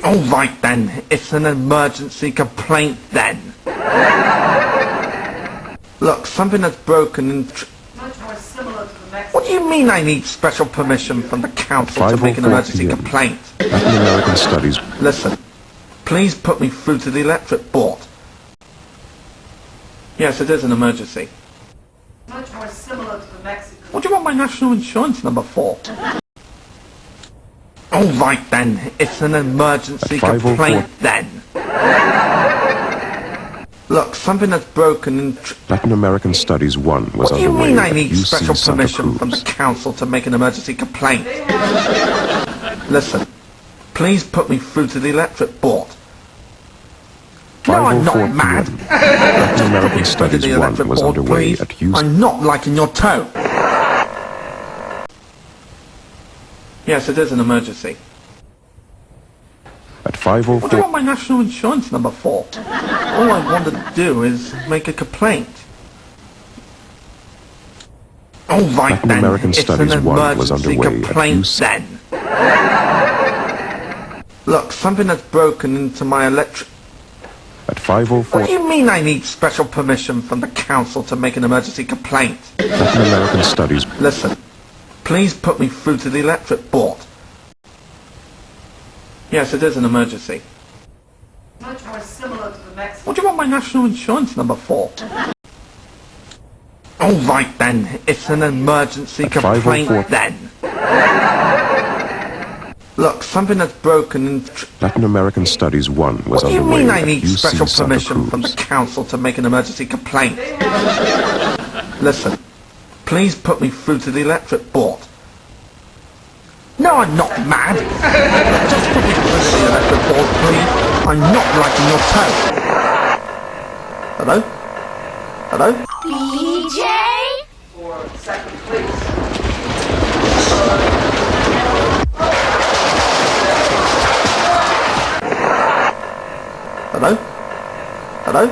All right then, it's an emergency complaint then. Look, something that's broken in... Much more similar to the Mexican... What do you mean I need special permission from the council to make an 5:04 emergency PM. complaint? Latin American Studies. Listen, please put me through to the electric board. Yes, it is an emergency. Much more similar to the Mexican... What do you want my national insurance number for? All right then, it's an emergency 5:04. complaint then. Look, something that's broken in... Latin American Studies 1 was What do you underway mean I at need UC special Santa permission from the Cruz. council to make an emergency complaint? Listen, please put me through to the electric board. No, I'm 5:04 not mad. PM. Latin American Studies the 1 electric was board, underway please. at UC. I'm not liking your tone. Yes, it is an emergency. At What do you 5:04 want my national insurance number for? All I want to do is make a complaint. All right Latin then, American it's Studies an 1 was emergency underway at complaint UC. then. Look, something that's broken into my electric... At What do 5:04 you mean I need special permission from the council to make an emergency complaint? Latin American Studies. Listen, please put me through to the electric board. Yes, it is an emergency. Much more similar to the Mexican... What do you want my national insurance number for? All right then, it's an emergency At complaint 5:04. then. Look, something that's broken in... Latin American Studies 1 was What do you underway mean I at need UC special Santa permission from the Cruz. council to make an emergency complaint? Listen, please put me through to the electric board. No, I'm not mad. Just put me through to the electric board, please. I'm not liking your tone. Hello? Hello? BJ? For second, please. Hello? Hello?